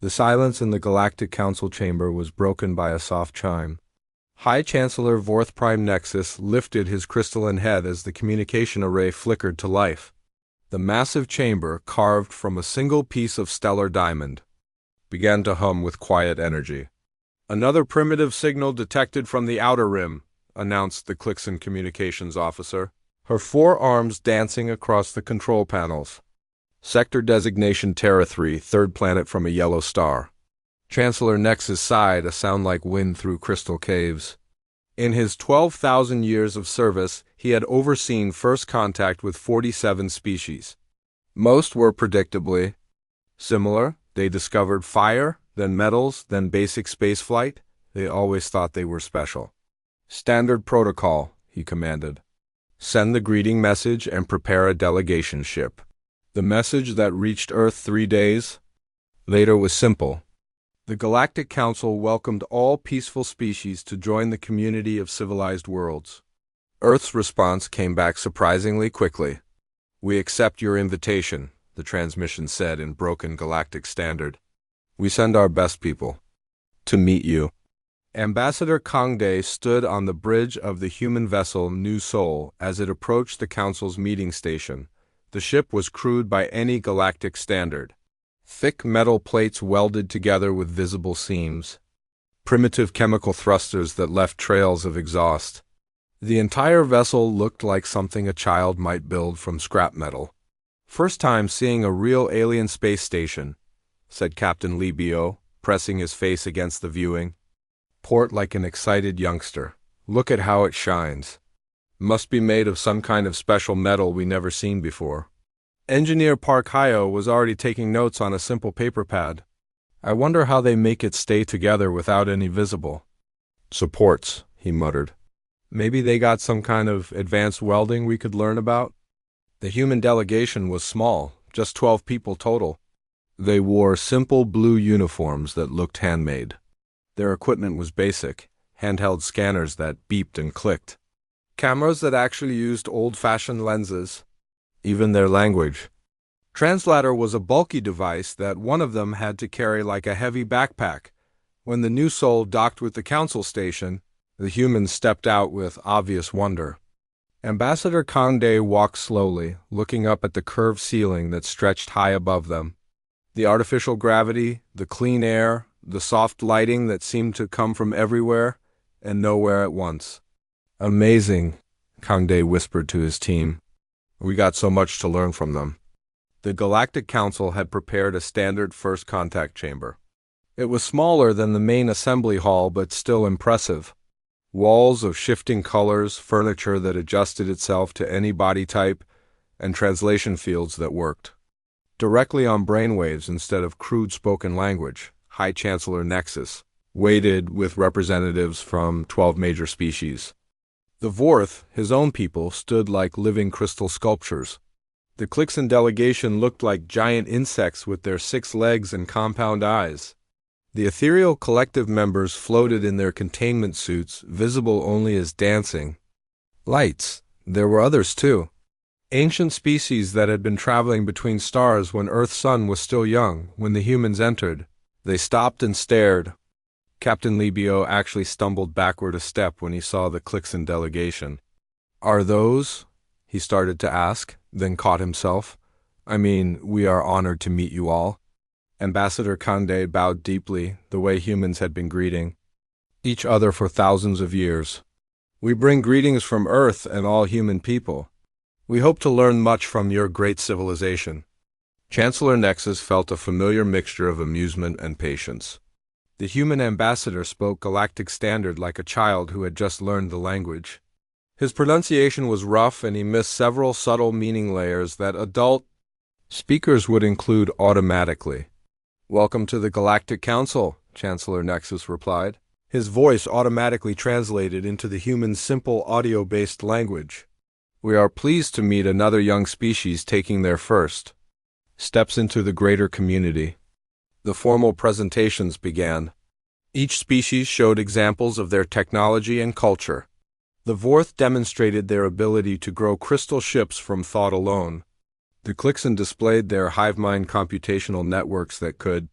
The silence in the Galactic Council chamber was broken by a soft chime. High Chancellor Vorth Prime Nexus lifted his crystalline head as the communication array flickered to life. The massive chamber, carved from a single piece of stellar diamond, began to hum with quiet energy. "Another primitive signal detected from the outer rim," announced the Clixon communications officer, her forearms dancing across the control panels. "Sector designation Terra 3, third planet from a yellow star." Chancellor Nexus sighed, a sound like wind through crystal caves. In his 12,000 years of service, he had overseen first contact with 47 species. Most were predictably similar. They discovered fire, then metals, then basic spaceflight. They always thought they were special. "Standard protocol," he commanded. "Send the greeting message and prepare a delegation ship." The message that reached Earth 3 days later was simple. The Galactic Council welcomed all peaceful species to join the community of civilized worlds. Earth's response came back surprisingly quickly. "We accept your invitation," the transmission said in broken galactic standard. "We send our best people to meet you." Ambassador Kangde stood on the bridge of the human vessel New Sol as it approached the Council's meeting station. The ship was crewed by any galactic standard. Thick metal plates welded together with visible seams. Primitive chemical thrusters that left trails of exhaust. The entire vessel looked like something a child might build from scrap metal. "First time seeing a real alien space station," said Captain Libio, pressing his face against the viewing port like an excited youngster. "Look at how it shines. Must be made of some kind of special metal we never seen before." Engineer Park Hyo was already taking notes on a simple paper pad. "I wonder how they make it stay together without any visible supports," he muttered. "Maybe they got some kind of advanced welding we could learn about?" The human delegation was small, just 12 people total. They wore simple blue uniforms that looked handmade. Their equipment was basic, handheld scanners that beeped and clicked. Cameras that actually used old-fashioned lenses. Even their language. Translator was a bulky device that one of them had to carry like a heavy backpack. When the New Sol docked with the Council station, the humans stepped out with obvious wonder. Ambassador Kangde walked slowly, looking up at the curved ceiling that stretched high above them. The artificial gravity, the clean air, the soft lighting that seemed to come from everywhere and nowhere at once. "Amazing," Kangde whispered to his team. "We got so much to learn from them." The Galactic Council had prepared a standard first contact chamber. It was smaller than the main assembly hall, but still impressive. Walls of shifting colors, furniture that adjusted itself to any body type, and translation fields that worked directly on brainwaves instead of crude spoken language. High Chancellor Nexus waited with representatives from 12 major species. The Vorth, his own people, stood like living crystal sculptures. The Clixon delegation looked like giant insects with their 6 legs and compound eyes. The ethereal collective members floated in their containment suits, visible only as dancing lights. There were others too. Ancient species that had been traveling between stars when Earth's sun was still young. When the humans entered, they stopped and stared. Captain Libio actually stumbled backward a step when he saw the Clixon delegation. "Are those?" he started to ask, then caught himself. "I mean, we are honored to meet you all." Ambassador Kangde bowed deeply, the way humans had been greeting each other for thousands of years. "We bring greetings from Earth and all human people. We hope to learn much from your great civilization." Chancellor Nexus felt a familiar mixture of amusement and patience. The human ambassador spoke Galactic Standard like a child who had just learned the language. His pronunciation was rough, and he missed several subtle meaning layers that adult speakers would include automatically. "Welcome to the Galactic Council," Chancellor Nexus replied. His voice automatically translated into the human simple audio-based language. "We are pleased to meet another young species taking their first steps into the greater community." The formal presentations began. Each species showed examples of their technology and culture. The Vorth demonstrated their ability to grow crystal ships from thought alone. The Clixon displayed their hive mind computational networks that could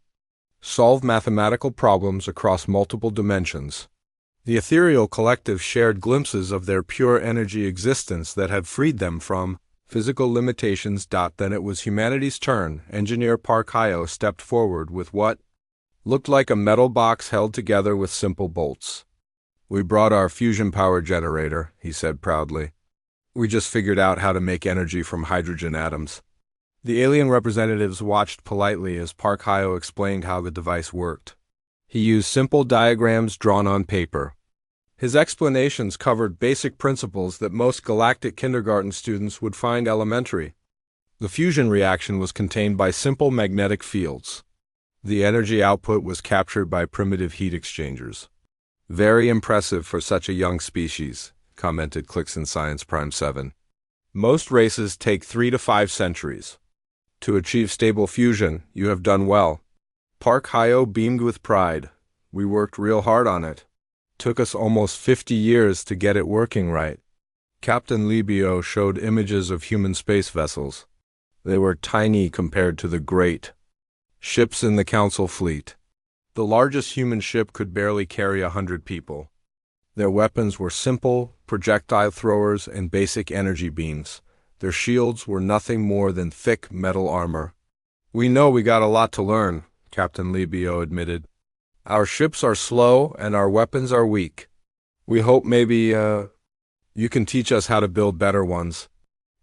solve mathematical problems across multiple dimensions. The ethereal collective shared glimpses of their pure energy existence that had freed them from physical limitations. Then it was humanity's turn. Engineer Park Hyo stepped forward with what looked like a metal box held together with simple bolts. "We brought our fusion power generator," he said proudly. "We just figured out how to make energy from hydrogen atoms." The alien representatives watched politely as Park Hyo explained how the device worked. He used simple diagrams drawn on paper. His explanations covered basic principles that most galactic kindergarten students would find elementary. The fusion reaction was contained by simple magnetic fields. The energy output was captured by primitive heat exchangers. "Very impressive for such a young species," commented Clixon Science Prime 7. "Most races take 3 to 5 centuries. To achieve stable fusion, you have done well." Park Hyo beamed with pride. "We worked real hard on it. Took us almost 50 years to get it working right." Captain Libio showed images of human space vessels. They were tiny compared to the great ships in the Council fleet. The largest human ship could barely carry 100 people. Their weapons were simple, projectile throwers and basic energy beams. Their shields were nothing more than thick metal armor. "We know we got a lot to learn," Captain Libio admitted. "Our ships are slow and our weapons are weak. We hope maybe, you can teach us how to build better ones."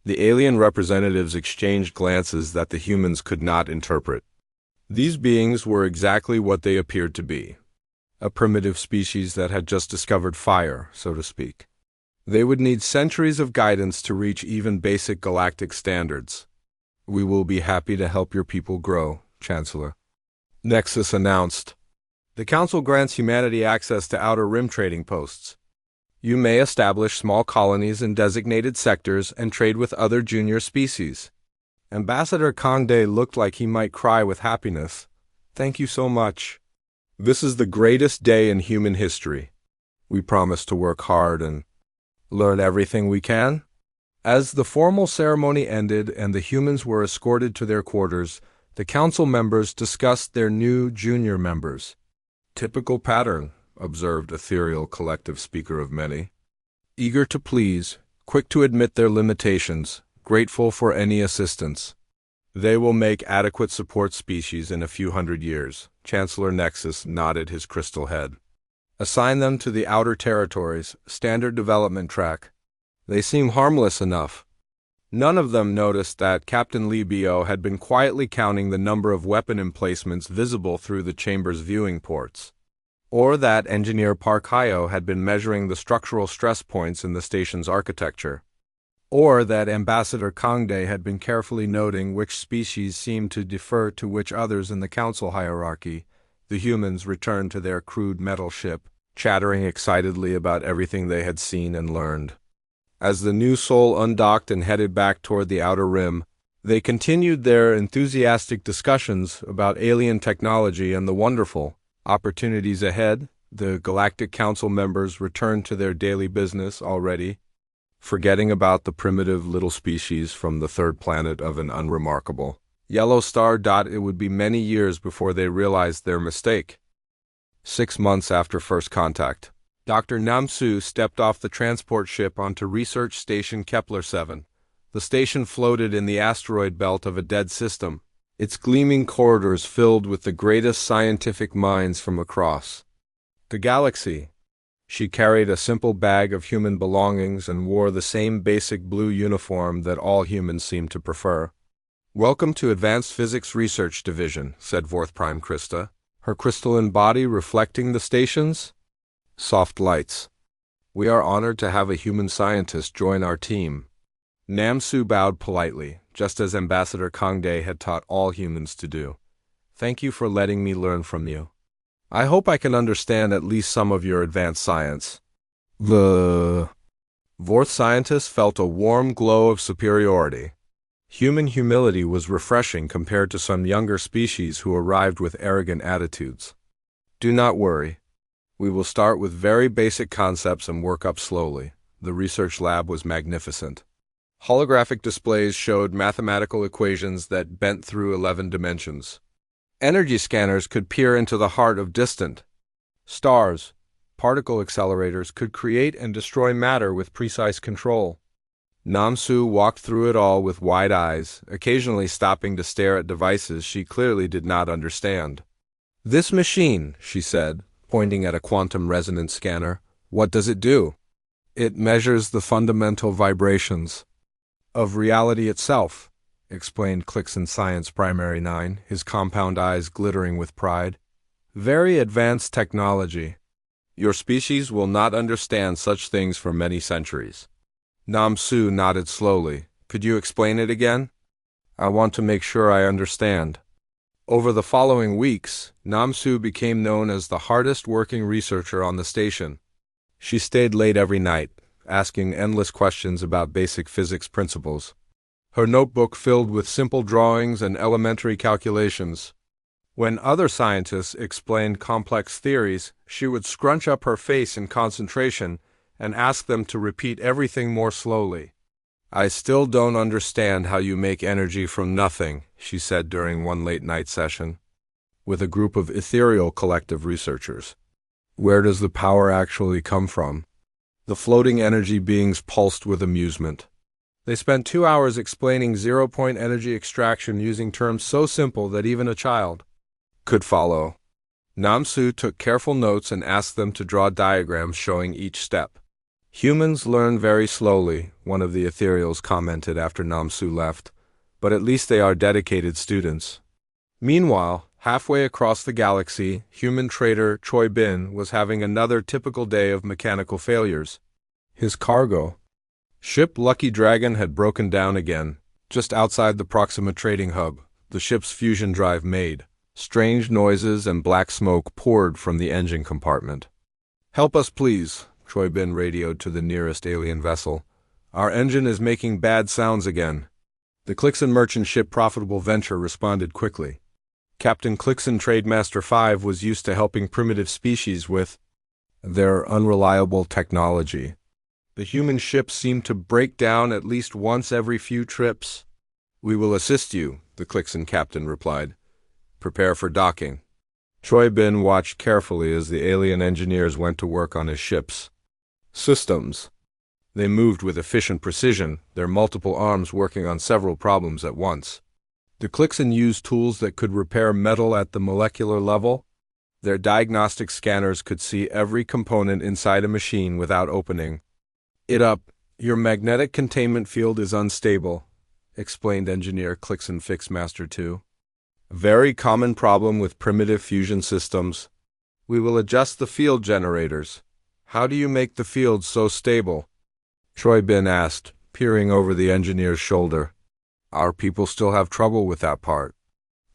The alien representatives exchanged glances that the humans could not interpret. These beings were exactly what they appeared to be. A primitive species that had just discovered fire, so to speak. They would need centuries of guidance to reach even basic galactic standards. "We will be happy to help your people grow, Chancellor," Nexus announced. "The Council grants humanity access to outer rim trading posts. You may establish small colonies in designated sectors and trade with other junior species." Ambassador Kangde looked like he might cry with happiness. "Thank you so much. This is the greatest day in human history. We promise to work hard and learn everything we can." As the formal ceremony ended and the humans were escorted to their quarters, the Council members discussed their new junior members. "Typical pattern," observed ethereal collective speaker of many. "Eager to please, quick to admit their limitations, grateful for any assistance. They will make adequate support species in a few hundred years." Chancellor Nexus nodded his crystal head. "Assign them to the outer territories, standard development track. They seem harmless enough." None of them noticed that Captain Libio had been quietly counting the number of weapon emplacements visible through the chamber's viewing ports, or that Engineer Park Hyo had been measuring the structural stress points in the station's architecture, or that Ambassador Kangde had been carefully noting which species seemed to defer to which others in the Council hierarchy. The humans returned to their crude metal ship, chattering excitedly about everything they had seen and learned. As the new soul undocked and headed back toward the outer rim, they continued their enthusiastic discussions about alien technology and the wonderful opportunities ahead. The Galactic Council members returned to their daily business already, forgetting about the primitive little species from the third planet of an unremarkable yellow star. It would be many years before they realized their mistake. 6 months after first contact, Dr. Namsu stepped off the transport ship onto Research Station Kepler-7. The station floated in the asteroid belt of a dead system, its gleaming corridors filled with the greatest scientific minds from across the galaxy. She carried a simple bag of human belongings and wore the same basic blue uniform that all humans seemed to prefer. "Welcome to Advanced Physics Research Division," said Vorth Prime Krista, her crystalline body reflecting the station's soft lights. "We are honored to have a human scientist join our team." Namsu bowed politely, just as Ambassador Kangde had taught all humans to do. "Thank you for letting me learn from you. I hope I can understand at least some of your advanced science." The Vorth scientist felt a warm glow of superiority. Human humility was refreshing compared to some younger species who arrived with arrogant attitudes. "Do not worry. We will start with very basic concepts and work up slowly." The research lab was magnificent. Holographic displays showed mathematical equations that bent through 11 dimensions. Energy scanners could peer into the heart of distant stars. Particle accelerators could create and destroy matter with precise control. Namsu walked through it all with wide eyes, occasionally stopping to stare at devices she clearly did not understand. "This machine," she said, pointing at a quantum resonance scanner, "what does it do?" "It measures the fundamental vibrations of reality itself," explained Clixon Science Primary 9, his compound eyes glittering with pride. "Very advanced technology. Your species will not understand such things for many centuries." Namsu nodded slowly. "Could you explain it again?" "I want to make sure I understand." Over the following weeks, Namsu became known as the hardest working researcher on the station. She stayed late every night, asking endless questions about basic physics principles. Her notebook filled with simple drawings and elementary calculations. When other scientists explained complex theories, she would scrunch up her face in concentration and ask them to repeat everything more slowly. "I still don't understand how you make energy from nothing," she said during one late-night session with a group of ethereal collective researchers. "Where does the power actually come from?" The floating energy beings pulsed with amusement. They spent 2 hours explaining zero-point energy extraction using terms so simple that even a child could follow. Namsu took careful notes and asked them to draw diagrams showing each step. "Humans learn very slowly," one of the ethereals commented after Namsu left, "but at least they are dedicated students." Meanwhile, halfway across the galaxy, human trader Choi Bin was having another typical day of mechanical failures. His cargo ship Lucky Dragon had broken down again. Just outside the Proxima trading hub, the ship's fusion drive made strange noises and black smoke poured from the engine compartment. "Help us, please," Choi Bin radioed to the nearest alien vessel. "Our engine is making bad sounds again." The Clixon merchant ship Profitable Venture responded quickly. Captain Clixon Trademaster 5 was used to helping primitive species with their unreliable technology. The human ship seemed to break down at least once every few trips. "We will assist you," the Clixon captain replied. "Prepare for docking." Choi Bin watched carefully as the alien engineers went to work on his ship's systems. They moved with efficient precision, their multiple arms working on several problems at once. The Clixon used tools that could repair metal at the molecular level. Their diagnostic scanners could see every component inside a machine without opening it up. "Your magnetic containment field is unstable," explained engineer Clixon Fixmaster 2. "Very common problem with primitive fusion systems. We will adjust the field generators." "How do you make the field so stable?" Choi Bin asked, peering over the engineer's shoulder. "Our people still have trouble with that part,"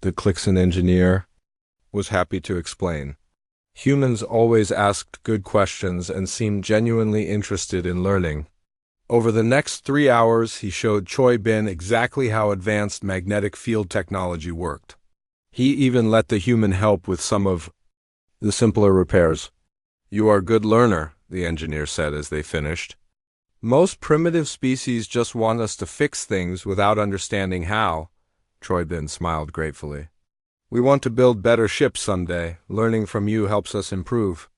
the Clixon engineer was happy to explain. Humans always asked good questions and seemed genuinely interested in learning. Over the next 3 hours, he showed Choi Bin exactly how advanced magnetic field technology worked. He even let the human help with some of the simpler repairs. "You are a good learner," the engineer said as they finished. "Most primitive species just want us to fix things without understanding how," Choi Bin smiled gratefully. "We want to build better ships someday. Learning from you helps us improve."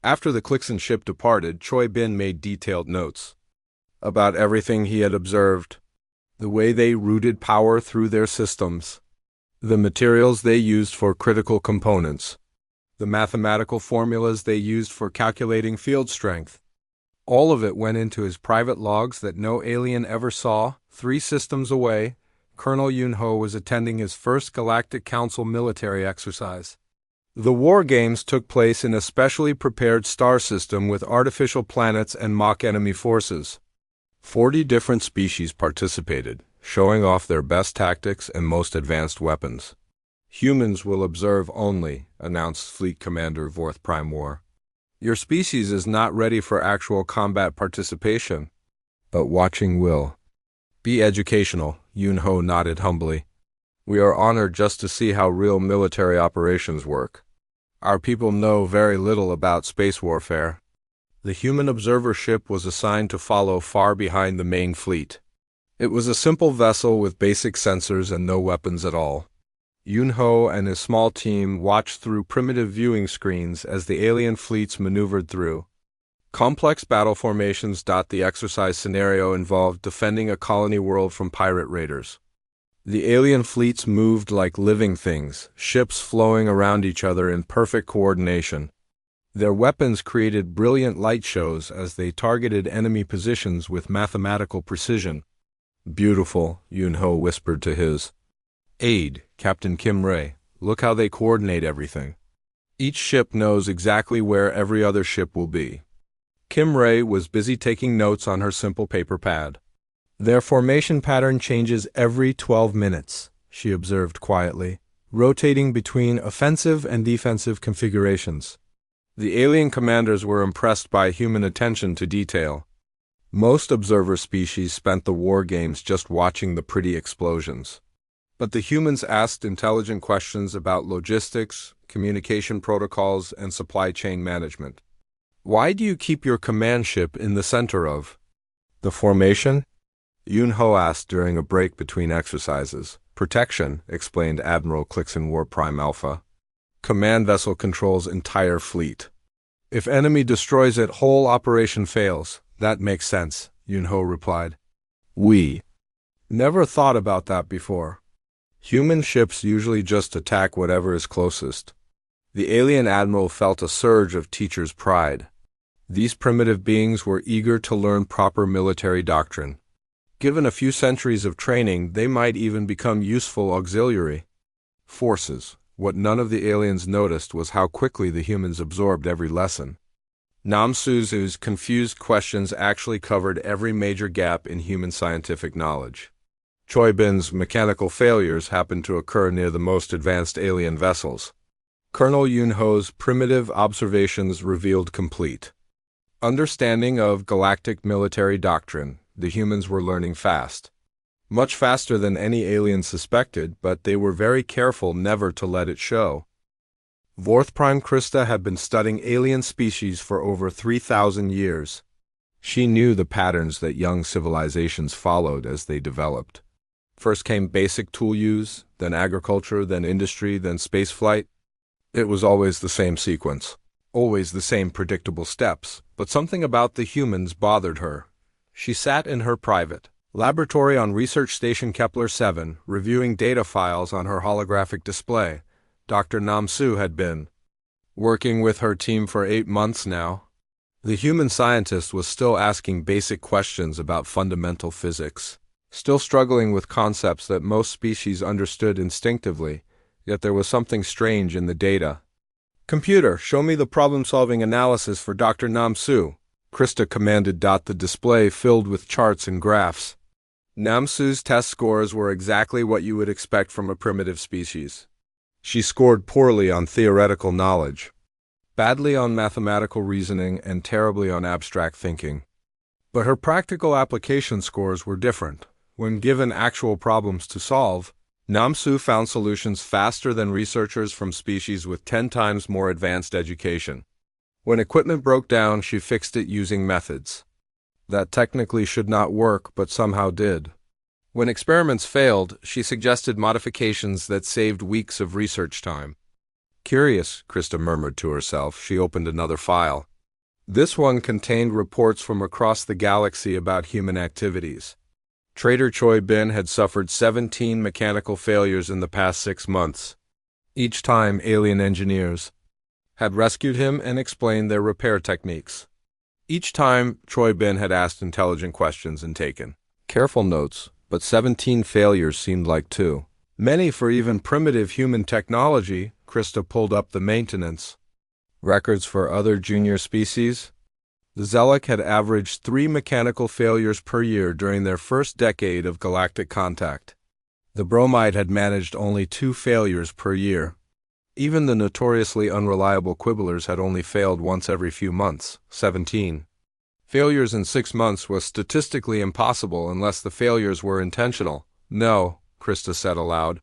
After the Clixon ship departed, Choi Bin made detailed notes about everything he had observed: the way they routed power through their systems, the materials they used for critical components, the mathematical formulas they used for calculating field strength. All of it went into his private logs that no alien ever saw. 3 systems away, Colonel Yun-ho was attending his first Galactic Council military exercise. The war games took place in a specially prepared star system with artificial planets and mock enemy forces. 40 different species participated, showing off their best tactics and most advanced weapons. "Humans will observe only," announced Fleet Commander Vorth Prime War. "Your species is not ready for actual combat participation, but watching will be educational," Yun-ho nodded humbly. "We are honored just to see how real military operations work. Our people know very little about space warfare." The human observer ship was assigned to follow far behind the main fleet. It was a simple vessel with basic sensors and no weapons at all. Yunho and his small team watched through primitive viewing screens as the alien fleets maneuvered through. Complex battle formations. The exercise scenario involved defending a colony world from pirate raiders. The alien fleets moved like living things, ships flowing around each other in perfect coordination. Their weapons created brilliant light shows as they targeted enemy positions with mathematical precision. "Beautiful," Yunho whispered to his aide, Captain Kim Ray. "Look how they coordinate everything. Each ship knows exactly where every other ship will be." Kim Ray was busy taking notes on her simple paper pad. "Their formation pattern changes every 12 minutes, she observed quietly, rotating between offensive and defensive configurations. The alien commanders were impressed by human attention to detail. Most observer species spent the war games just watching the pretty explosions. But the humans asked intelligent questions about logistics, communication protocols, and supply chain management. "Why do you keep your command ship in the center of the formation?" Yunho asked during a break between exercises. "Protection," explained Admiral Clixon War Prime Alpha. "Command vessel controls entire fleet. If enemy destroys it, whole operation fails." "That makes sense," Yunho replied. "We never thought about that before. Human ships usually just attack whatever is closest." The alien admiral felt a surge of teacher's pride. These primitive beings were eager to learn proper military doctrine. Given a few centuries of training, they might even become useful auxiliary forces. What none of the aliens noticed was how quickly the humans absorbed every lesson. Namsu's confused questions actually covered every major gap in human scientific knowledge. Choi Bin's mechanical failures happened to occur near the most advanced alien vessels. Colonel Yunho's primitive observations revealed complete understanding of galactic military doctrine. The humans were learning fast. Much faster than any alien suspected, but they were very careful never to let it show. Vorth Prime Krista had been studying alien species for over 3,000 years. She knew the patterns that young civilizations followed as they developed. First came basic tool use, then agriculture, then industry, then spaceflight. It was always the same sequence, always the same predictable steps, but something about the humans bothered her. She sat in her private laboratory on Research Station Kepler 7, reviewing data files on her holographic display. Dr. Namsu had been working with her team for 8 months now. The human scientist was still asking basic questions about fundamental physics, still struggling with concepts that most species understood instinctively, yet there was something strange in the data. "Computer, show me the problem-solving analysis for Dr. Namsu," Krista commanded. The display filled with charts and graphs. Namsu's test scores were exactly what you would expect from a primitive species. She scored poorly on theoretical knowledge, badly on mathematical reasoning, and terribly on abstract thinking. But her practical application scores were different. When given actual problems to solve, Namsu found solutions faster than researchers from species with 10 times more advanced education. When equipment broke down, she fixed it using methods that technically should not work but somehow did. When experiments failed, she suggested modifications that saved weeks of research time. "Curious," Krista murmured to herself. She opened another file. This one contained reports from across the galaxy about human activities. Trader Choi Bin had suffered 17 mechanical failures in the past 6 months. Each time, alien engineers had rescued him and explained their repair techniques. Each time, Choi Bin had asked intelligent questions and taken careful notes, but 17 failures seemed like too many for even primitive human technology. Krista pulled up the maintenance records for other junior species. The Zelek had averaged 3 mechanical failures per year during their first decade of galactic contact. The Bromide had managed only 2 failures per year. Even the notoriously unreliable Quibblers had only failed once every few months, 17. Failures in 6 months was statistically impossible unless the failures were intentional. "No," Krista said aloud.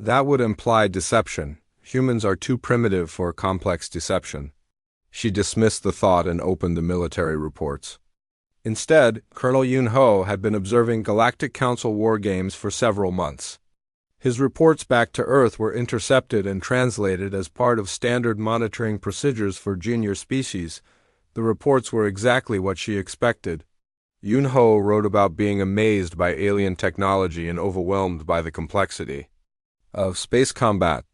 "That would imply deception. Humans are too primitive for complex deception." She dismissed the thought and opened the military reports. Instead, Colonel Yunho had been observing Galactic Council war games for several months. His reports back to Earth were intercepted and translated as part of standard monitoring procedures for junior species. The reports were exactly what she expected. Yun-ho wrote about being amazed by alien technology and overwhelmed by the complexity of space combat.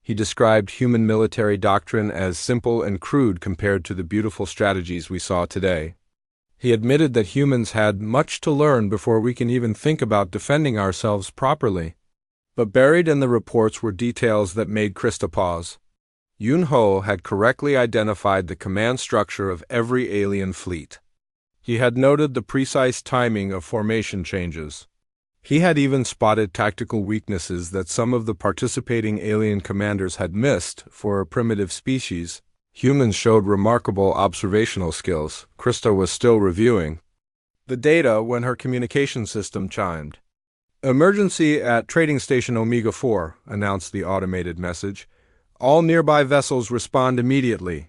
He described human military doctrine as simple and crude compared to the beautiful strategies we saw today. He admitted that humans had much to learn before we can even think about defending ourselves properly. But buried in the reports were details that made Krista pause. Yun-ho had correctly identified the command structure of every alien fleet. He had noted the precise timing of formation changes. He had even spotted tactical weaknesses that some of the participating alien commanders had missed for a primitive species. Humans showed remarkable observational skills. Krista was still reviewing the data when her communication system chimed. "Emergency at Trading Station Omega 4, announced the automated message. "All nearby vessels respond immediately."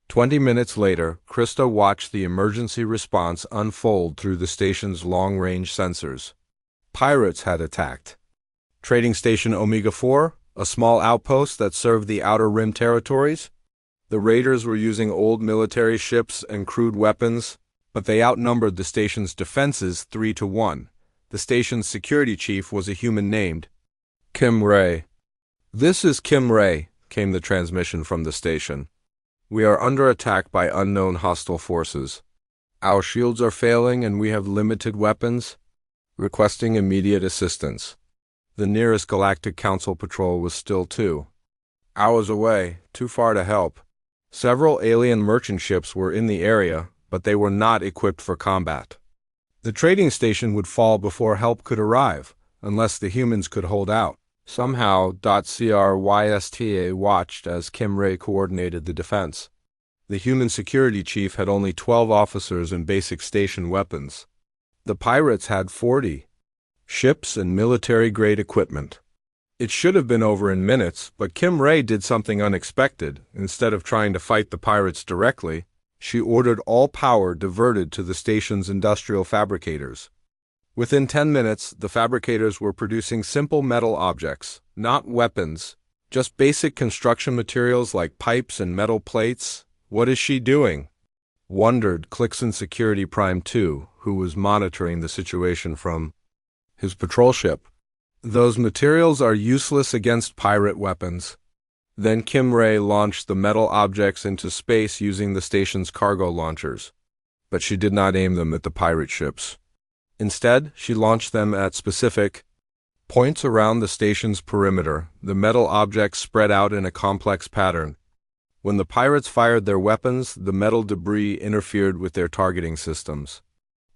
20 minutes later, Krista watched the emergency response unfold through the station's long-range sensors. Pirates had attacked Trading Station Omega 4, a small outpost that served the Outer Rim territories. The raiders were using old military ships and crude weapons, but they outnumbered the station's defenses 3-1. The station's security chief was a human named Kim Ray. "This is Kim Ray," came the transmission from the station. "We are under attack by unknown hostile forces. Our shields are failing and we have limited weapons. Requesting immediate assistance." The nearest Galactic Council patrol was still 2 hours away, too far to help. Several alien merchant ships were in the area, but they were not equipped for combat. The trading station would fall before help could arrive, unless the humans could hold out. Somehow, CRYSTA watched as Kim Ray coordinated the defense. The human security chief had only 12 officers and basic station weapons. The pirates had 40 ships and military-grade equipment. It should have been over in minutes, but Kim Ray did something unexpected. Instead of trying to fight the pirates directly, she ordered all power diverted to the station's industrial fabricators. Within 10 minutes, the fabricators were producing simple metal objects, not weapons, just basic construction materials like pipes and metal plates. "What is she doing?" wondered Clixon Security Prime 2, who was monitoring the situation from his patrol ship. "Those materials are useless against pirate weapons." Then Kim Ray launched the metal objects into space using the station's cargo launchers. But she did not aim them at the pirate ships. Instead, she launched them at specific points around the station's perimeter. The metal objects spread out in a complex pattern. When the pirates fired their weapons, the metal debris interfered with their targeting systems.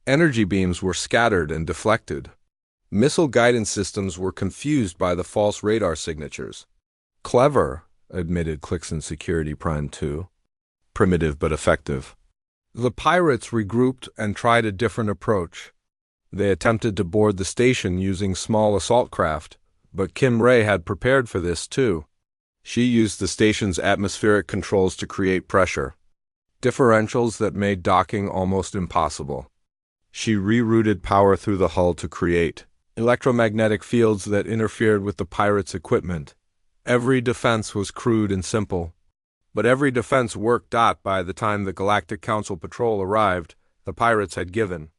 Energy beams were scattered and deflected. Missile guidance systems were confused by the false radar signatures. "Clever," admitted Clixon Security Prime 2. "Primitive but effective." The pirates regrouped and tried a different approach. They attempted to board the station using small assault craft, but Kim Ray had prepared for this too. She used the station's atmospheric controls to create pressure differentials that made docking almost impossible. She rerouted power through the hull to create electromagnetic fields that interfered with the pirates' equipment. Every defense was crude and simple. But every defense worked. By the time the Galactic Council patrol arrived, the pirates had given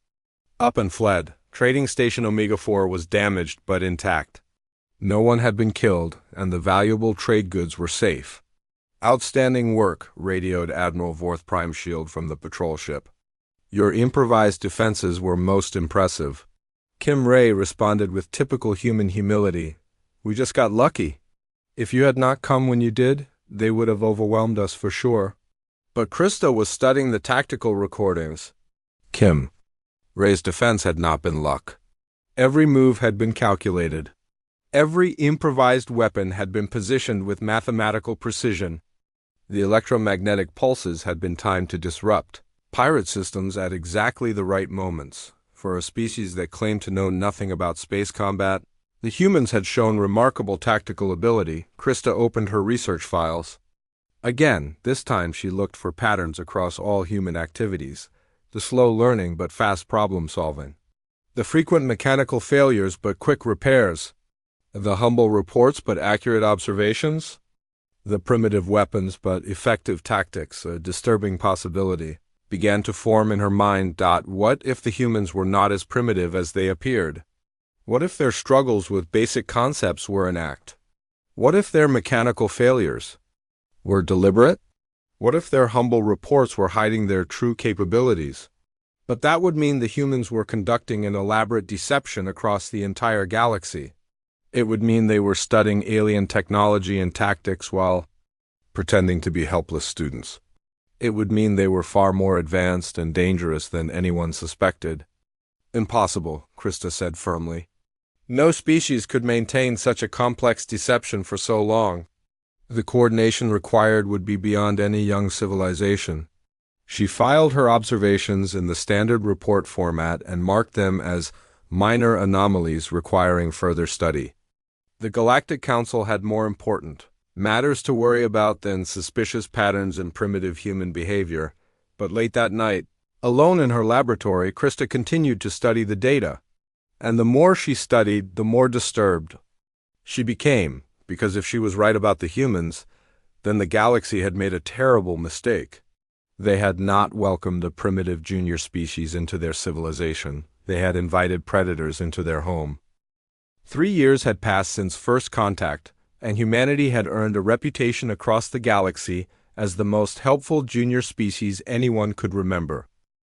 up and fled. Trading Station Omega 4 was damaged but intact. No one had been killed, and the valuable trade goods were safe. "Outstanding work," radioed Admiral Vorth Prime Shield from the patrol ship. "Your improvised defenses were most impressive." Kim Ray responded with typical human humility. "We just got lucky. If you had not come when you did, they would have overwhelmed us for sure." But Krista was studying the tactical recordings. Kim Ray's defense had not been luck. Every move had been calculated. Every improvised weapon had been positioned with mathematical precision. The electromagnetic pulses had been timed to disrupt pirate systems at exactly the right moments. For a species that claimed to know nothing about space combat, the humans had shown remarkable tactical ability. Krista opened her research files. Again, this time she looked for patterns across all human activities, the slow learning but fast problem solving, the frequent mechanical failures but quick repairs. The humble reports but accurate observations? The primitive weapons but effective tactics, a disturbing possibility, began to form in her mind. What if the humans were not as primitive as they appeared? What if their struggles with basic concepts were an act? What if their mechanical failures were deliberate? What if their humble reports were hiding their true capabilities? But that would mean the humans were conducting an elaborate deception across the entire galaxy. It would mean they were studying alien technology and tactics while pretending to be helpless students. It would mean they were far more advanced and dangerous than anyone suspected. Impossible, Krista said firmly. No species could maintain such a complex deception for so long. The coordination required would be beyond any young civilization. She filed her observations in the standard report format and marked them as minor anomalies requiring further study. The Galactic Council had more important matters to worry about than suspicious patterns in primitive human behavior, but late that night, alone in her laboratory, Krista continued to study the data. And the more she studied, the more disturbed she became, because if she was right about the humans, then the galaxy had made a terrible mistake. They had not welcomed a primitive junior species into their civilization. They had invited predators into their home. 3 years had passed since first contact, and humanity had earned a reputation across the galaxy as the most helpful junior species anyone could remember.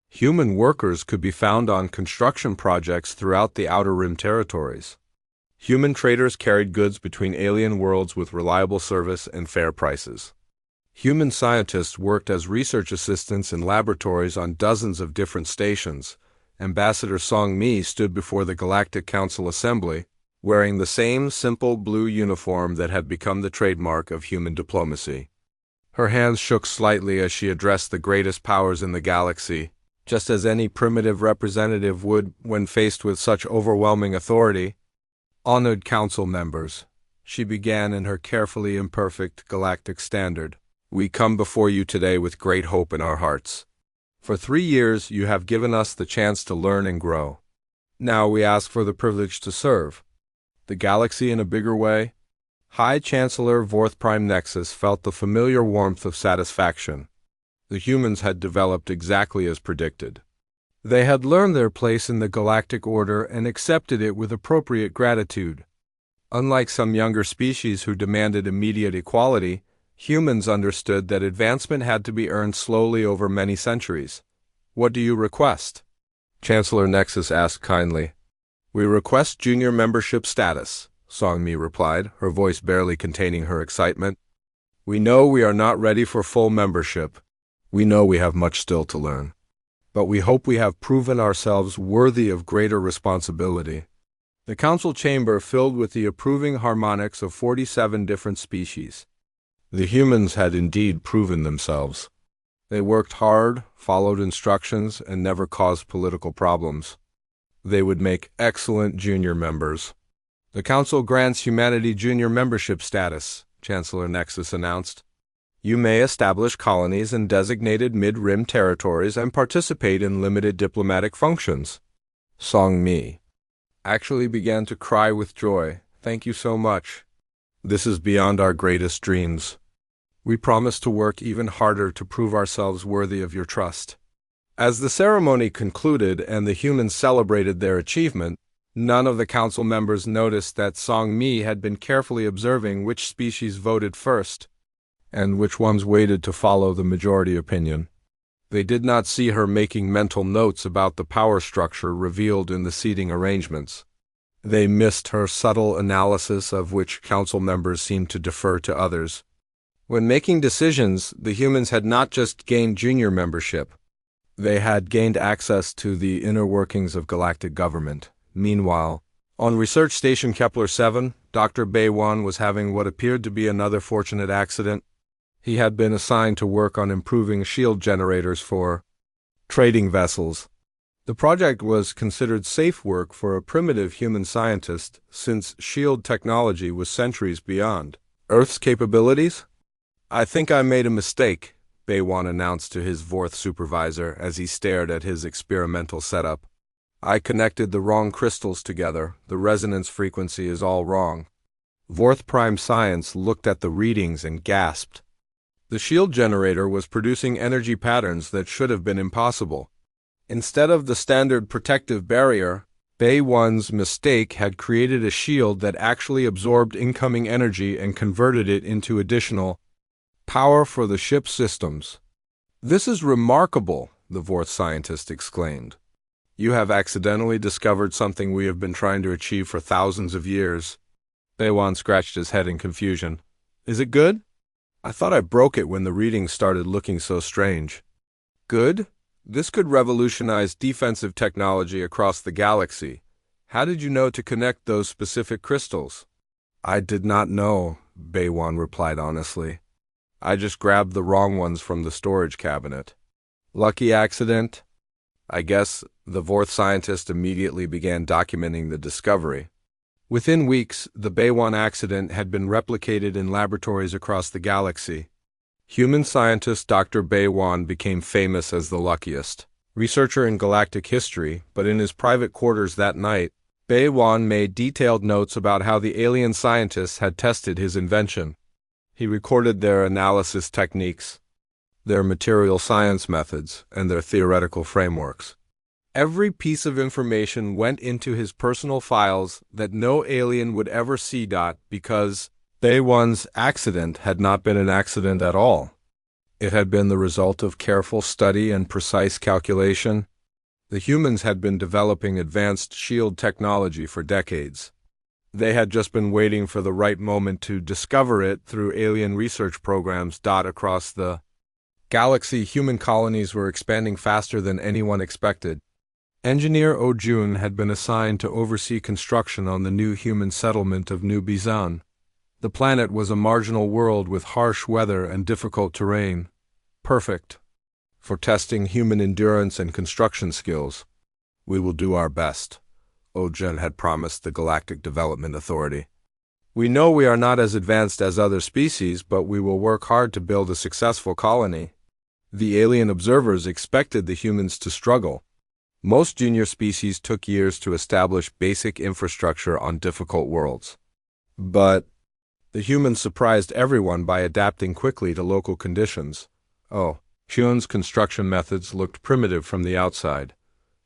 Human workers could be found on construction projects throughout the Outer Rim territories. Human traders carried goods between alien worlds with reliable service and fair prices. Human scientists worked as research assistants in laboratories on dozens of different stations. Ambassador Song Mi stood before the Galactic Council Assembly, wearing the same simple blue uniform that had become the trademark of human diplomacy. Her hands shook slightly as she addressed the greatest powers in the galaxy, just as any primitive representative would when faced with such overwhelming authority. Honored council members, she began in her carefully imperfect galactic standard, we come before you today with great hope in our hearts. For 3 years you have given us the chance to learn and grow. Now we ask for the privilege to serve the galaxy in a bigger way. High Chancellor Vorth Prime Nexus felt the familiar warmth of satisfaction. The humans had developed exactly as predicted. They had learned their place in the galactic order and accepted it with appropriate gratitude. Unlike some younger species who demanded immediate equality, humans understood that advancement had to be earned slowly over many centuries. What do you request? Chancellor Nexus asked kindly. We request junior membership status, Song Mi replied, her voice barely containing her excitement. We know we are not ready for full membership. We know we have much still to learn. But we hope we have proven ourselves worthy of greater responsibility. The council chamber filled with the approving harmonics of 47 different species. The humans had indeed proven themselves. They worked hard, followed instructions, and never caused political problems. They would make excellent junior members. The council grants humanity junior membership status, Chancellor Nexus announced. You may establish colonies in designated mid-rim territories and participate in limited diplomatic functions. Song Mi actually began to cry with joy. Thank you so much. This is beyond our greatest dreams. We promise to work even harder to prove ourselves worthy of your trust. As the ceremony concluded and the humans celebrated their achievement, none of the council members noticed that Song Mi had been carefully observing which species voted first, and which ones waited to follow the majority opinion. They did not see her making mental notes about the power structure revealed in the seating arrangements. They missed her subtle analysis of which council members seemed to defer to others. When making decisions, the humans had not just gained junior membership. They had gained access to the inner workings of galactic government. Meanwhile, on Research Station Kepler-7, Dr. Baywan was having what appeared to be another fortunate accident. He had been assigned to work on improving shield generators for trading vessels. The project was considered safe work for a primitive human scientist, since shield technology was centuries beyond Earth's capabilities. I think I made a mistake, Baywan announced to his Vorth supervisor as he stared at his experimental setup. I connected the wrong crystals together. The resonance frequency is all wrong. Fourth Prime Science looked at the readings and gasped. The shield generator was producing energy patterns that should have been impossible. Instead of the standard protective barrier, Bay 1's mistake had created a shield that actually absorbed incoming energy and converted it into additional power for the ship's systems. "This is remarkable," the fourth scientist exclaimed. "You have accidentally discovered something we have been trying to achieve for thousands of years." Bay 1 scratched his head in confusion. "Is it good? I thought I broke it when the readings started looking so strange." "Good? This could revolutionize defensive technology across the galaxy. How did you know to connect those specific crystals?" "I did not know," Bay 1 replied honestly. "I just grabbed the wrong ones from the storage cabinet." "Lucky accident?" "I guess." The fourth scientist immediately began documenting the discovery. Within weeks, the Bay 1 accident had been replicated in laboratories across the galaxy. Human scientist Dr. Bay 1 became famous as the luckiest researcher in galactic history, but in his private quarters that night, Bay 1 made detailed notes about how the alien scientists had tested his invention. He recorded their analysis techniques, their material science methods, and their theoretical frameworks. Every piece of information went into his personal files that no alien would ever see. Because Bay 1's accident had not been an accident at all. It had been the result of careful study and precise calculation. The humans had been developing advanced shield technology for decades. They had just been waiting for the right moment to discover it through alien research programs. Across the galaxy, human colonies were expanding faster than anyone expected. Engineer O'Jun had been assigned to oversee construction on the new human settlement of New Bizan. The planet was a marginal world with harsh weather and difficult terrain, perfect for testing human endurance and construction skills. "We will do our best," O'Jun had promised the Galactic Development Authority. "We know we are not as advanced as other species, but we will work hard to build a successful colony." The alien observers expected the humans to struggle. Most junior species took years to establish basic infrastructure on difficult worlds. But the humans surprised everyone by adapting quickly to local conditions. Hyun's construction methods looked primitive from the outside.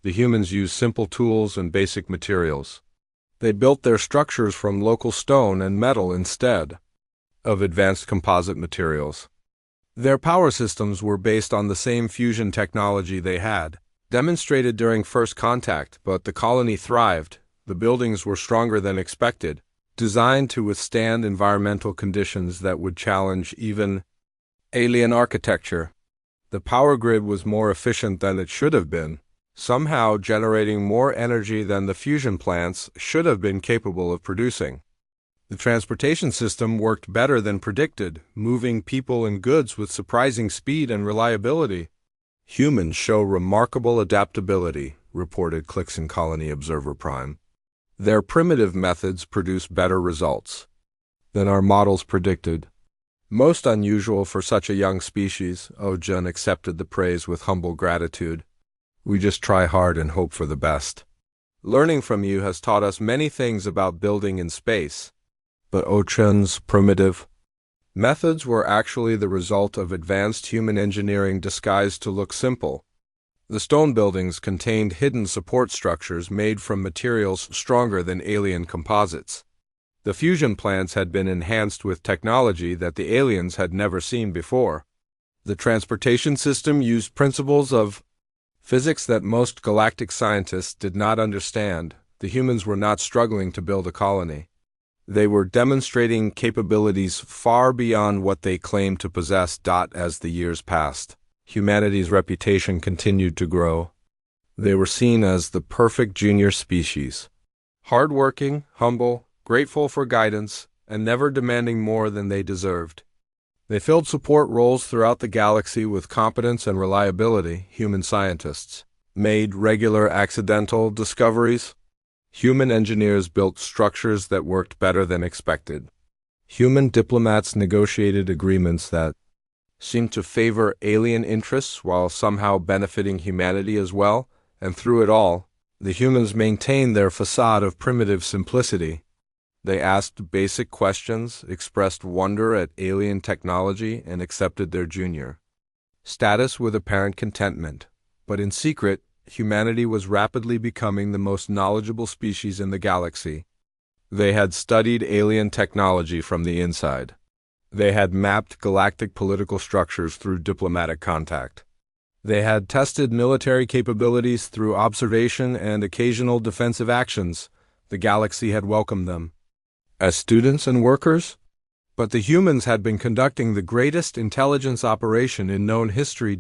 The humans used simple tools and basic materials. They built their structures from local stone and metal instead of advanced composite materials. Their power systems were based on the same fusion technology they had demonstrated during first contact, but the colony thrived. The buildings were stronger than expected, designed to withstand environmental conditions that would challenge even alien architecture. The power grid was more efficient than it should have been, somehow generating more energy than the fusion plants should have been capable of producing. The transportation system worked better than predicted, moving people and goods with surprising speed and reliability. "Humans show remarkable adaptability," reported Clixon Colony Observer Prime. "Their primitive methods produce better results than our models predicted." Most unusual for such a young species, O'Jun accepted the praise with humble gratitude. "We just try hard and hope for the best. Learning from you has taught us many things about building in space." But O'Jun's primitive methods were actually the result of advanced human engineering disguised to look simple. The stone buildings contained hidden support structures made from materials stronger than alien composites. The fusion plants had been enhanced with technology that the aliens had never seen before. The transportation system used principles of physics that most galactic scientists did not understand. The humans were not struggling to build a colony. They were demonstrating capabilities far beyond what they claimed to possess. As the years passed, humanity's reputation continued to grow. They were seen as the perfect junior species, hardworking, humble, grateful for guidance, and never demanding more than they deserved. They filled support roles throughout the galaxy with competence and reliability. Human scientists made regular accidental discoveries. Human engineers built structures that worked better than expected. Human diplomats negotiated agreements that seemed to favor alien interests while somehow benefiting humanity as well, and through it all, The humans maintained their facade of primitive simplicity. They asked basic questions, expressed wonder at alien technology, and accepted their junior status with apparent contentment. But in secret, humanity was rapidly becoming the most knowledgeable species in the galaxy. They had studied alien technology from the inside. They had mapped galactic political structures through diplomatic contact. They had tested military capabilities through observation and occasional defensive actions. The galaxy had welcomed them as students and workers. But the humans had been conducting the greatest intelligence operation in known history.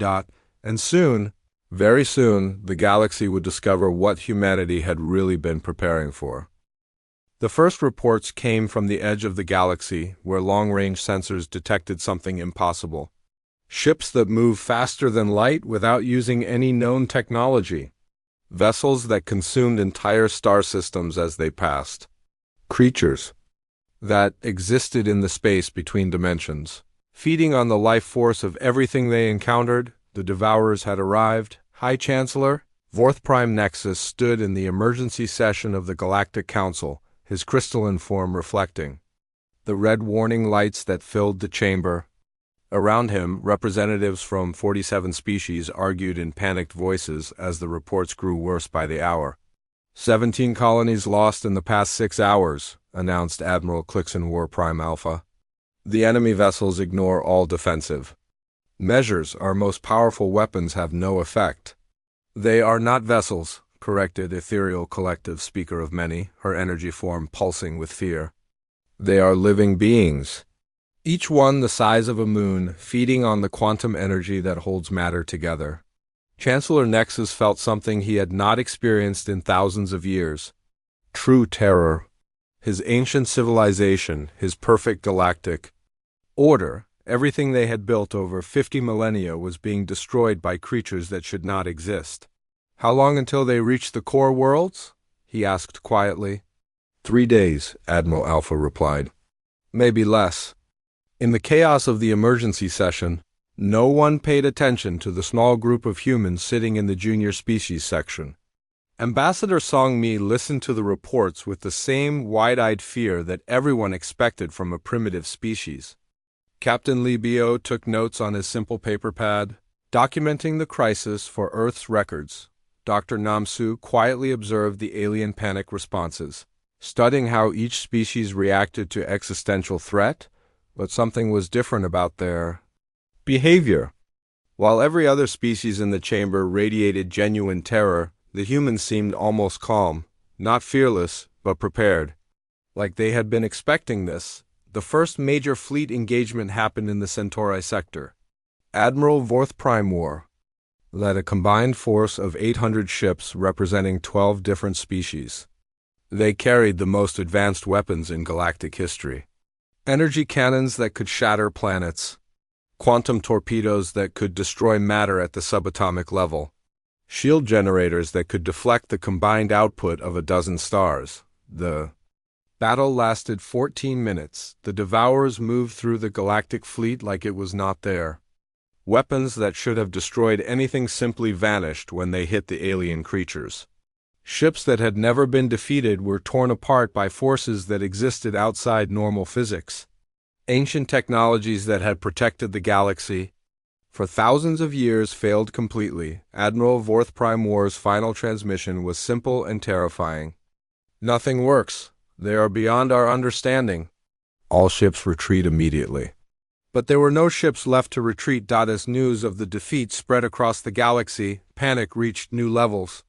And soon, very soon, the galaxy would discover what humanity had really been preparing for. The first reports came from the edge of the galaxy, where long-range sensors detected something impossible. Ships that move faster than light without using any known technology. Vessels that consumed entire star systems as they passed. Creatures that existed in the space between dimensions. Feeding on the life force of everything they encountered, the Devourers had arrived. High Chancellor Vorth Prime Nexus stood in the emergency session of the Galactic Council, his crystalline form reflecting the red warning lights that filled the chamber. Around him, representatives from 47 species argued in panicked voices as the reports grew worse by the hour. 17 colonies lost in the past 6 hours, announced Admiral Clixon War Prime Alpha. The enemy vessels ignore all defensive measures. Our most powerful weapons have no effect. They are not vessels, corrected Ethereal Collective Speaker of Many, her energy form pulsing with fear. They are living beings, each one the size of a moon, feeding on the quantum energy that holds matter together. Chancellor Nexus felt something he had not experienced in thousands of years. True terror. His ancient civilization, his perfect galactic order, everything they had built over 50 millennia was being destroyed by creatures that should not exist. How long until they reached the core worlds? He asked quietly. 3 days, Admiral Alpha replied. Maybe less. In the chaos of the emergency session, no one paid attention to the small group of humans sitting in the junior species section. Ambassador Song-Mi listened to the reports with the same wide-eyed fear that everyone expected from a primitive species. Captain Li Bio took notes on his simple paper pad, documenting the crisis for Earth's records. Dr. Namsu quietly observed the alien panic responses, studying how each species reacted to existential threat, but something was different about their behavior. While every other species in the chamber radiated genuine terror, the humans seemed almost calm, not fearless, but prepared. Like they had been expecting this. The first major fleet engagement happened in the Centauri sector. Admiral Vorth Prime War led a combined force of 800 ships representing 12 different species. They carried the most advanced weapons in galactic history. Energy cannons that could shatter planets, quantum torpedoes that could destroy matter at the subatomic level, shield generators that could deflect the combined output of a dozen stars. The battle lasted 14 minutes. The Devourers moved through the galactic fleet like it was not there. Weapons that should have destroyed anything simply vanished when they hit the alien creatures. Ships that had never been defeated were torn apart by forces that existed outside normal physics. Ancient technologies that had protected the galaxy for thousands of years failed completely. Admiral Vorth Prime War's final transmission was simple and terrifying. Nothing works. They are beyond our understanding. All ships retreat immediately. But there were no ships left to retreat. As news of the defeat spread across the galaxy, panic reached new levels.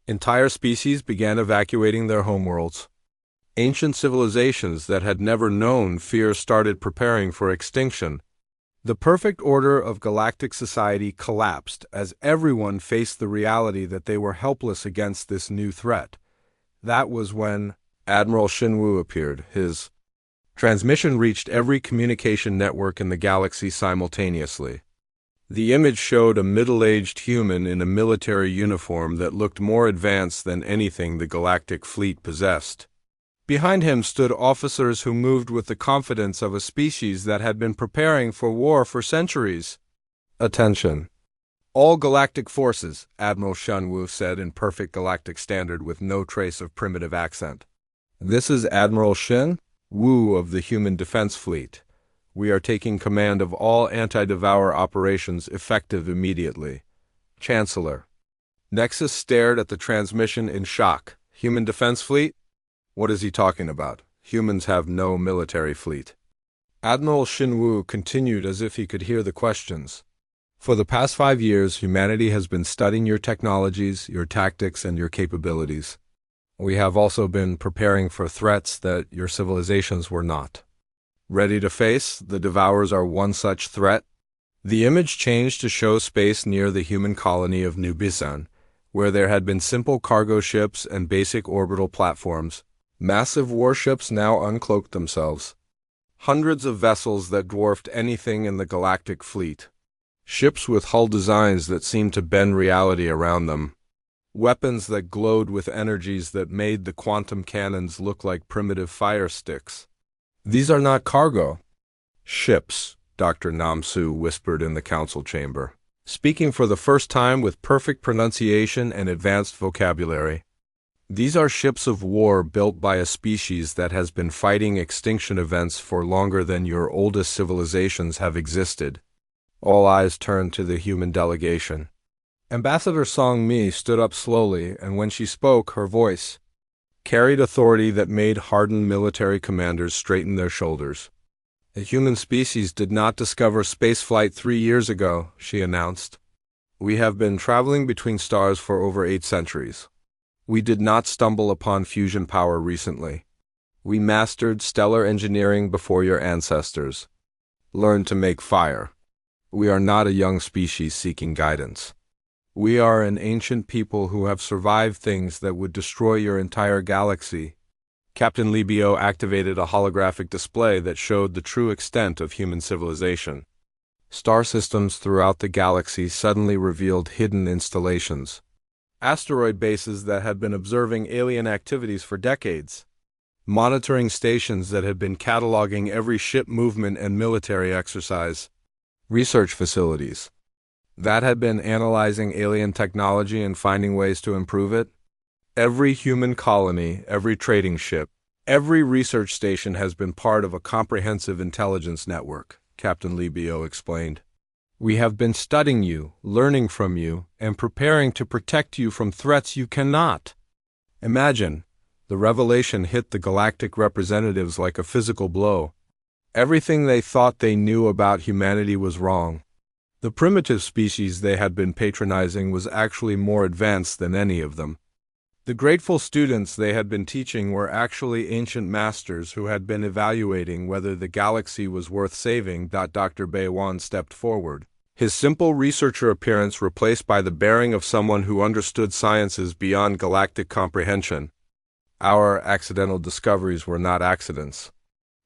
Entire species began evacuating their homeworlds. Ancient civilizations that had never known fear started preparing for extinction. The perfect order of galactic society collapsed as everyone faced the reality that they were helpless against this new threat. That was when Admiral Shinwu appeared. His transmission reached every communication network in the galaxy simultaneously. The image showed a middle-aged human in a military uniform that looked more advanced than anything the galactic fleet possessed. Behind him stood officers who moved with the confidence of a species that had been preparing for war for centuries. Attention. All galactic forces, Admiral Shunwu said in perfect galactic standard with no trace of primitive accent. This is Admiral Shin Wu of the Human Defense Fleet. We are taking command of all anti-devour operations effective immediately. Chancellor. Nexus stared at the transmission in shock. Human Defense Fleet? What is he talking about? Humans have no military fleet. Admiral Shinwu continued as if he could hear the questions. For the past 5 years, humanity has been studying your technologies, your tactics, and your capabilities. We have also been preparing for threats that your civilizations were not. Ready to face, the Devourers are one such threat. The image changed to show space near the human colony of New Bisan, where there had been simple cargo ships and basic orbital platforms. Massive warships now uncloaked themselves. Hundreds of vessels that dwarfed anything in the galactic fleet. Ships with hull designs that seemed to bend reality around them. Weapons that glowed with energies that made the quantum cannons look like primitive fire sticks. These are not cargo. Ships, Dr. Namsu whispered in the council chamber, speaking for the first time with perfect pronunciation and advanced vocabulary. These are ships of war built by a species that has been fighting extinction events for longer than your oldest civilizations have existed. All eyes turned to the human delegation. Ambassador Song Mi stood up slowly, and when she spoke, her voice carried authority that made hardened military commanders straighten their shoulders. The human species did not discover spaceflight 3 years ago, she announced. We have been traveling between stars for over 8 centuries. We did not stumble upon fusion power recently. We mastered stellar engineering before your ancestors. Learned to make fire. We are not a young species seeking guidance. We are an ancient people who have survived things that would destroy your entire galaxy. Captain Libio activated a holographic display that showed the true extent of human civilization. Star systems throughout the galaxy suddenly revealed hidden installations. Asteroid bases that had been observing alien activities for decades. Monitoring stations that had been cataloging every ship movement and military exercise. Research facilities that had been analyzing alien technology and finding ways to improve it. Every human colony, every trading ship, every research station has been part of a comprehensive intelligence network, Captain Libio explained. We have been studying you, learning from you, and preparing to protect you from threats you cannot imagine. The revelation hit the galactic representatives like a physical blow. Everything they thought they knew about humanity was wrong. The primitive species they had been patronizing was actually more advanced than any of them. The grateful students they had been teaching were actually ancient masters who had been evaluating whether the galaxy was worth saving. Dr. Beiwan stepped forward, his simple researcher appearance replaced by the bearing of someone who understood sciences beyond galactic comprehension. Our accidental discoveries were not accidents.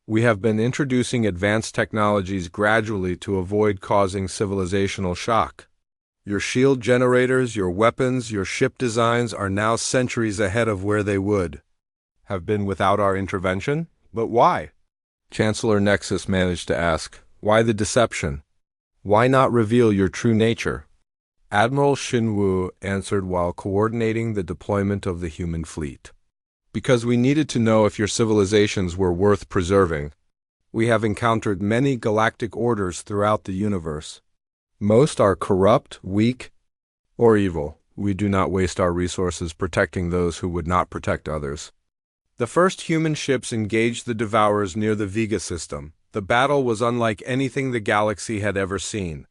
We have been introducing advanced technologies gradually to avoid causing civilizational shock. Your shield generators, your weapons, your ship designs are now centuries ahead of where they would have been without our intervention. But why? Chancellor Nexus managed to ask. Why the deception? Why not reveal your true nature? Admiral Shinwu answered while coordinating the deployment of the human fleet. Because we needed to know if your civilizations were worth preserving. We have encountered many galactic orders throughout the universe. Most are corrupt, weak, or evil. We do not waste our resources protecting those who would not protect others. The first human ships engaged the Devourers near the Vega system. The battle was unlike anything the galaxy had ever seen.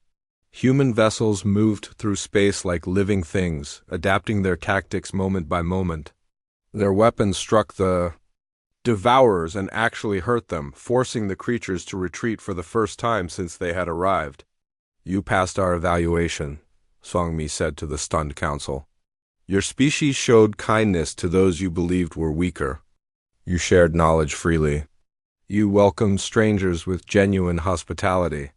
Human vessels moved through space like living things, adapting their tactics moment by moment. Their weapons struck the Devourers and actually hurt them, forcing the creatures to retreat for the first time since they had arrived. You passed our evaluation, Songmi said to the stunned council. Your species showed kindness to those you believed were weaker. You shared knowledge freely. You welcomed strangers with genuine hospitality.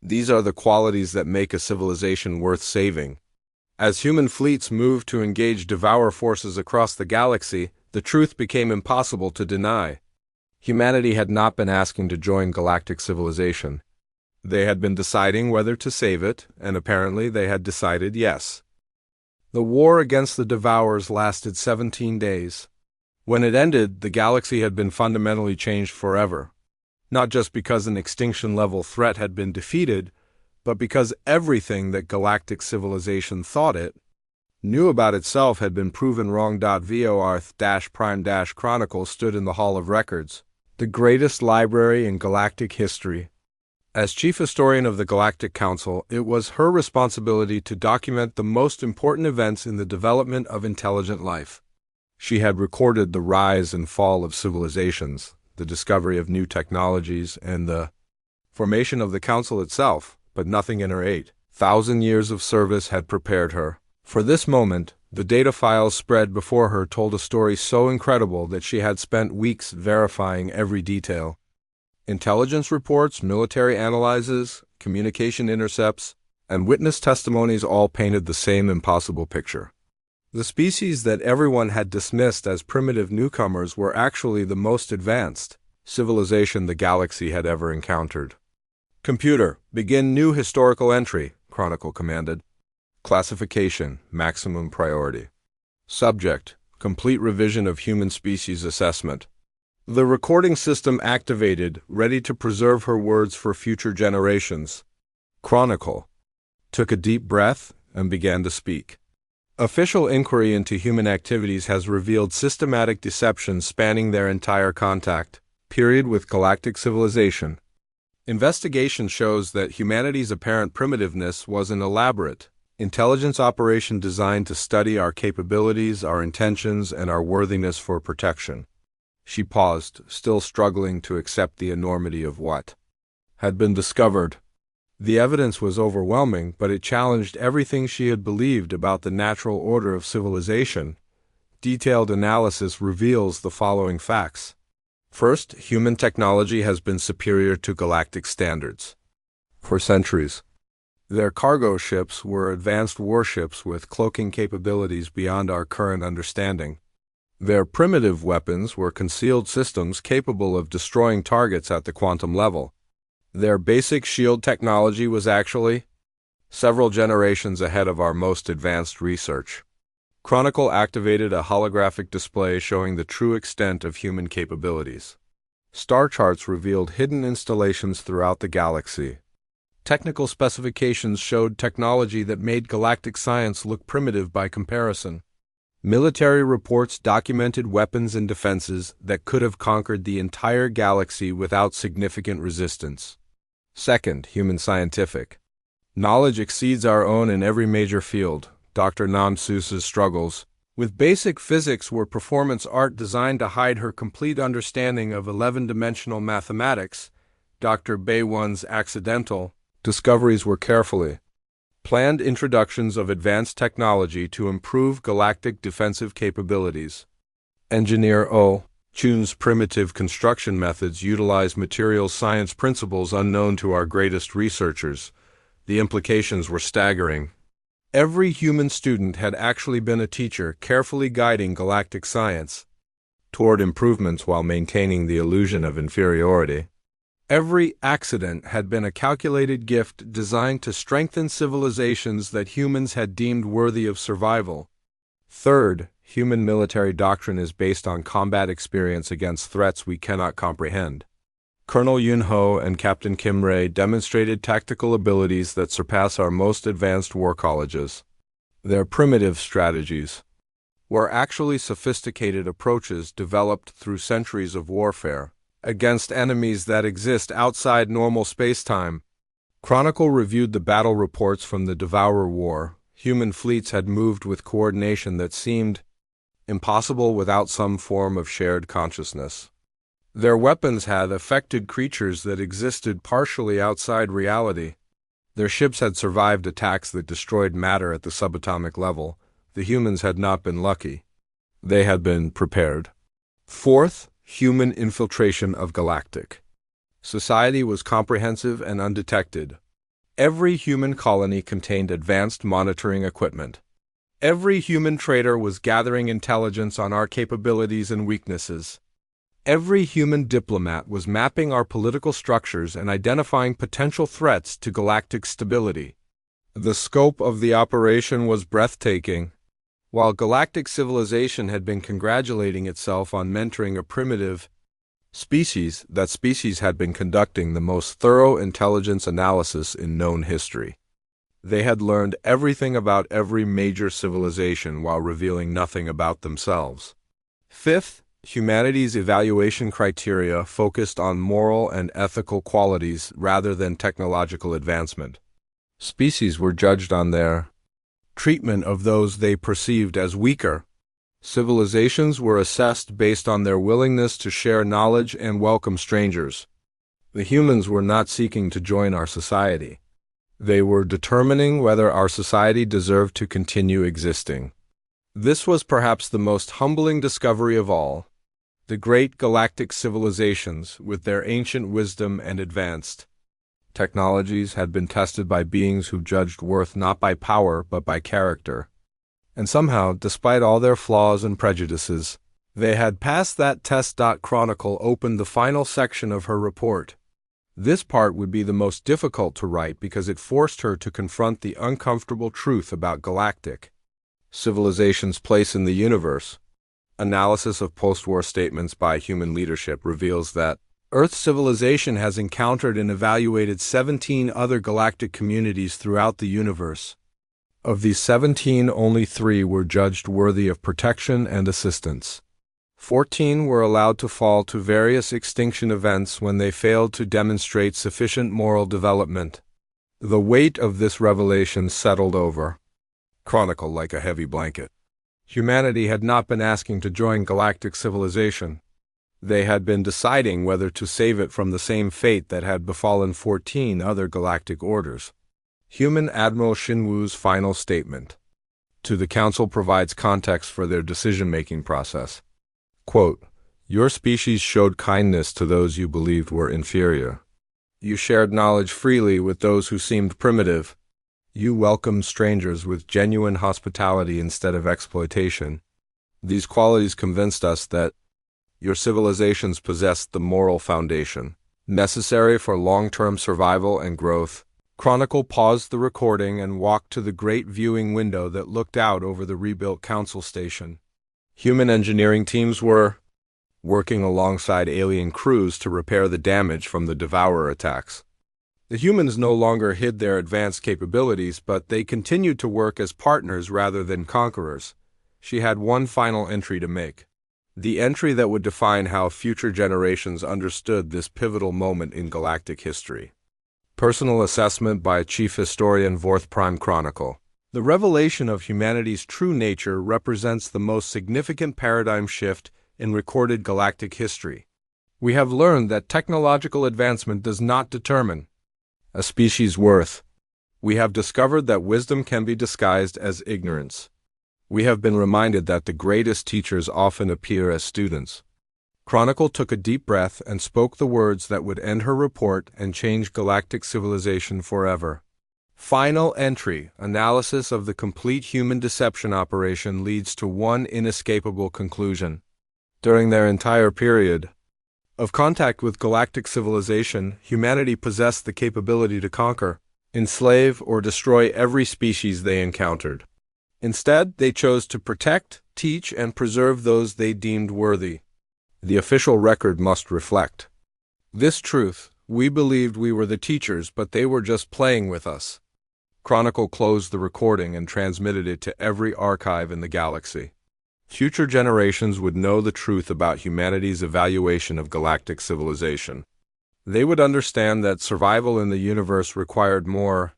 These are the qualities that make a civilization worth saving. As human fleets moved to engage Devourer forces across the galaxy, the truth became impossible to deny. Humanity had not been asking to join galactic civilization. They had been deciding whether to save it, and apparently they had decided yes. The war against the Devourers lasted 17 days. When it ended, the galaxy had been fundamentally changed forever. Not just because an extinction-level threat had been defeated, but because everything that galactic civilization thought it knew about itself had been proven wrong. VOR-Prime-Chronicle stood in the Hall of Records, the greatest library in galactic history. As chief historian of the Galactic Council, it was her responsibility to document the most important events in the development of intelligent life. She had recorded the rise and fall of civilizations, the discovery of new technologies, and the formation of the Council itself, but nothing in her 8,000 years of service had prepared her. For this moment, the data files spread before her told a story so incredible that she had spent weeks verifying every detail. Intelligence reports, military analyses, communication intercepts, and witness testimonies all painted the same impossible picture. The species that everyone had dismissed as primitive newcomers were actually the most advanced civilization the galaxy had ever encountered. "Computer, begin new historical entry," Chronicle commanded. Classification, maximum priority. Subject, complete revision of human species assessment. The recording system activated, ready to preserve her words for future generations. Chronicle took a deep breath and began to speak. Official inquiry into human activities has revealed systematic deception spanning their entire contact period with galactic civilization. Investigation shows that humanity's apparent primitiveness was an elaborate intelligence operation designed to study our capabilities, our intentions, and our worthiness for protection. She paused, still struggling to accept the enormity of what had been discovered. The evidence was overwhelming, but it challenged everything she had believed about the natural order of civilization. Detailed analysis reveals the following facts. First, human technology has been superior to galactic standards for centuries. Their cargo ships were advanced warships with cloaking capabilities beyond our current understanding. Their primitive weapons were concealed systems capable of destroying targets at the quantum level. Their basic shield technology was actually several generations ahead of our most advanced research. Chronicle activated a holographic display showing the true extent of human capabilities. Star charts revealed hidden installations throughout the galaxy. Technical specifications showed technology that made galactic science look primitive by comparison. Military reports documented weapons and defenses that could have conquered the entire galaxy without significant resistance. Second, human scientific knowledge exceeds our own in every major field. Dr. Namsus's struggles with basic physics were performance art designed to hide her complete understanding of 11-dimensional mathematics. Dr. Baywan's accidental discoveries were carefully planned introductions of advanced technology to improve galactic defensive capabilities. Engineer O. Chun's primitive construction methods utilize materials science principles unknown to our greatest researchers. The implications were staggering. Every human student had actually been a teacher, carefully guiding galactic science toward improvements while maintaining the illusion of inferiority. Every accident had been a calculated gift designed to strengthen civilizations that humans had deemed worthy of survival. Third, human military doctrine is based on combat experience against threats we cannot comprehend. Colonel Yun Ho and Captain Kim Ray demonstrated tactical abilities that surpass our most advanced war colleges. Their primitive strategies were actually sophisticated approaches developed through centuries of warfare against enemies that exist outside normal space-time. Chronicle reviewed the battle reports from the Devourer War. Human fleets had moved with coordination that seemed impossible without some form of shared consciousness. Their weapons had affected creatures that existed partially outside reality. Their ships had survived attacks that destroyed matter at the subatomic level. The humans had not been lucky. They had been prepared. Fourth, human infiltration of Galactic society was comprehensive and undetected. Every human colony contained advanced monitoring equipment. Every human trader was gathering intelligence on our capabilities and weaknesses. Every human diplomat was mapping our political structures and identifying potential threats to galactic stability. The scope of the operation was breathtaking. While galactic civilization had been congratulating itself on mentoring a primitive species, that species had been conducting the most thorough intelligence analysis in known history. They had learned everything about every major civilization while revealing nothing about themselves. Fifth, humanity's evaluation criteria focused on moral and ethical qualities rather than technological advancement. Species were judged on their treatment of those they perceived as weaker. Civilizations were assessed based on their willingness to share knowledge and welcome strangers. The humans were not seeking to join our society. They were determining whether our society deserved to continue existing. This was perhaps the most humbling discovery of all. The great galactic civilizations, with their ancient wisdom and advanced technologies, had been tested by beings who judged worth not by power but by character. And somehow, despite all their flaws and prejudices, they had passed that test. Chronicle opened the final section of her report. This part would be the most difficult to write because it forced her to confront the uncomfortable truth about galactic civilization's place in the universe. Analysis of post-war statements by human leadership reveals that Earth's civilization has encountered and evaluated 17 other galactic communities throughout the universe. Of these 17, only 3 were judged worthy of protection and assistance. 14 were allowed to fall to various extinction events when they failed to demonstrate sufficient moral development. The weight of this revelation settled over Chronicle like a heavy blanket. Humanity had not been asking to join galactic civilization. They had been deciding whether to save it from the same fate that had befallen 14 other galactic orders. Human Admiral Shinwu's final statement to the Council provides context for their decision-making process. Quote, "Your species showed kindness to those you believed were inferior. You shared knowledge freely with those who seemed primitive. You welcomed strangers with genuine hospitality instead of exploitation. These qualities convinced us that your civilizations possessed the moral foundation necessary for long-term survival and growth." Chronicle paused the recording and walked to the great viewing window that looked out over the rebuilt council station. Human engineering teams were working alongside alien crews to repair the damage from the Devourer attacks. The humans no longer hid their advanced capabilities, but they continued to work as partners rather than conquerors. She had one final entry to make. The entry that would define how future generations understood this pivotal moment in galactic history. Personal assessment by Chief Historian Vorth Prime Chronicle. The revelation of humanity's true nature represents the most significant paradigm shift in recorded galactic history. We have learned that technological advancement does not determine a species' worth. We have discovered that wisdom can be disguised as ignorance. We have been reminded that the greatest teachers often appear as students. Chronicle took a deep breath and spoke the words that would end her report and change galactic civilization forever. Final entry: analysis of the complete human deception operation leads to one inescapable conclusion. During their entire period of contact with galactic civilization, humanity possessed the capability to conquer, enslave, or destroy every species they encountered. Instead, they chose to protect, teach, and preserve those they deemed worthy. The official record must reflect this truth. We believed we were the teachers, but they were just playing with us. Chronicle closed the recording and transmitted it to every archive in the galaxy. Future generations would know the truth about humanity's evaluation of galactic civilization. They would understand that survival in the universe required more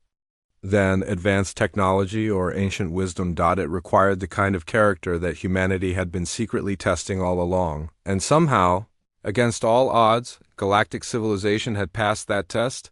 than advanced technology or ancient wisdom. It required the kind of character that humanity had been secretly testing all along. And somehow, against all odds, galactic civilization had passed that test.